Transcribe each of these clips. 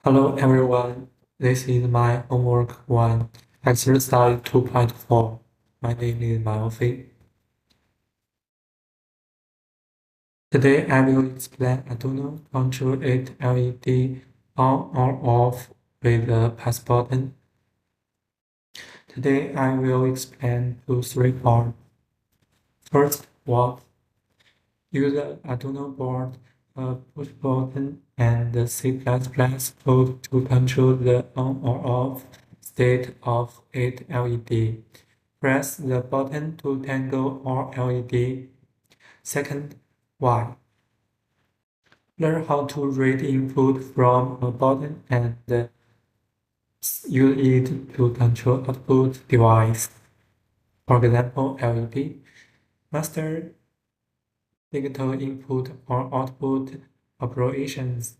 Hello everyone, this is my homework 1, exercise 2.4. My name is Malfi. Today I will explain Arduino control 8 LED on or off with the pass button. Today I will explain two three parts. First, what? Use the Arduino board, a push button, and the C++ code to control the on or off state of 8 LED. Press the button to toggle all LED. Second, why? Learn how to read input from a button and use it to control output device. For example, LED. Master digital input or output operations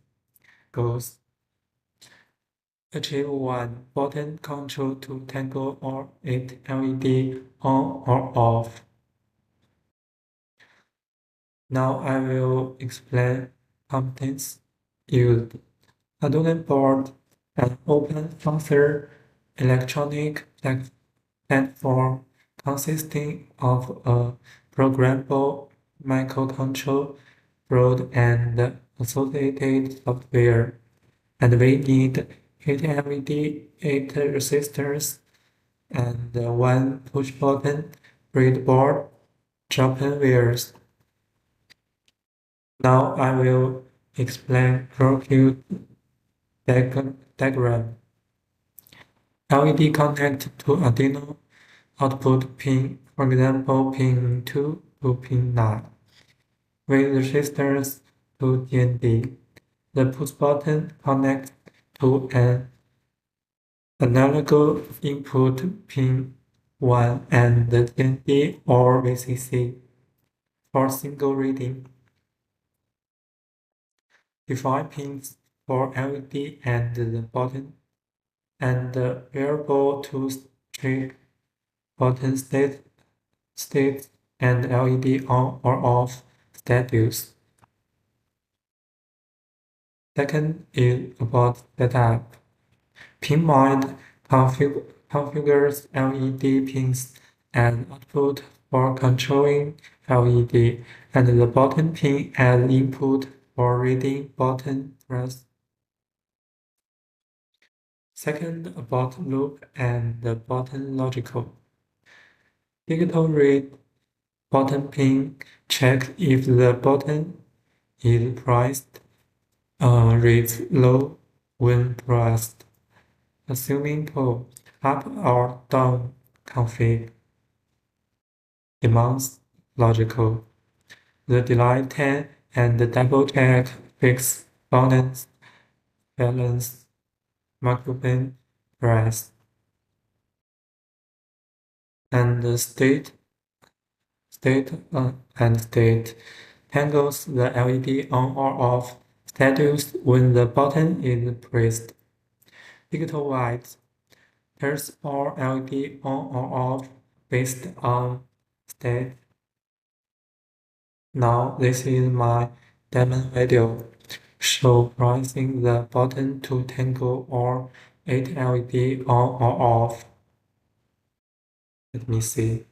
goes. Achieve 1 button control to toggle all 8 LED on or off. Now I will explain contents used. Arduino board, an open source electronic platform consisting of a programmable microcontroller board and associated software. And we need 8 LED, 8 resistors, and 1 push button, breadboard, drop-in wires. Now I will explain circuit diagram. LED connect to Arduino output pin, for example, pin 2 to pin 9, with resistors to GND. The push button connects to an analog input pin 1 and the GND or VCC for single reading. Define pins for LED and the button, and the variable to check button state and LED on or off status. Second is about setup. PinMind configures LED pins and output for controlling LED, and the button pin as input for reading button press. Second, about loop and the button logical. Digital read button pin check if the button is pressed, reads low when pressed. Assuming pull up or down config demands logical. The delay 10 and the double check fix balance microphone press and the state handles the LED on or off status when the button is pressed. Digital white turns all LED on or off based on state. Now this is my demo video show pressing the button to toggle all 8 LED on or off. Let me see.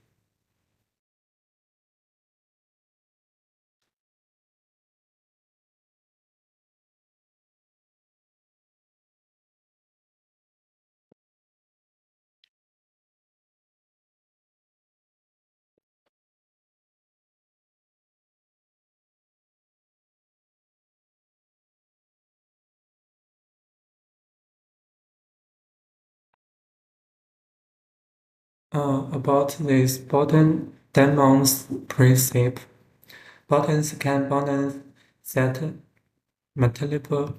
About this button demos principle, buttons can balance set multiple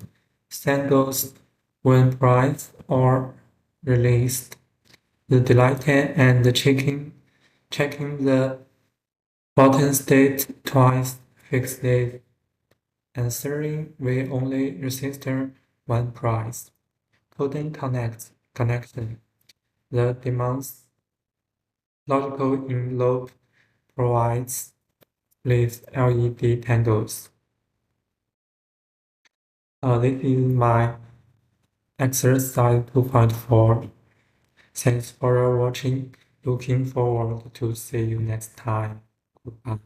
singles when pressed or released. The deleting and checking the button state twice fixed it. Answering will only resistor when pressed. Coding connection. The demands logical in loop provides with LED tangles. This is my Ex2.4. Thanks for watching. Looking forward to see you next time. Goodbye.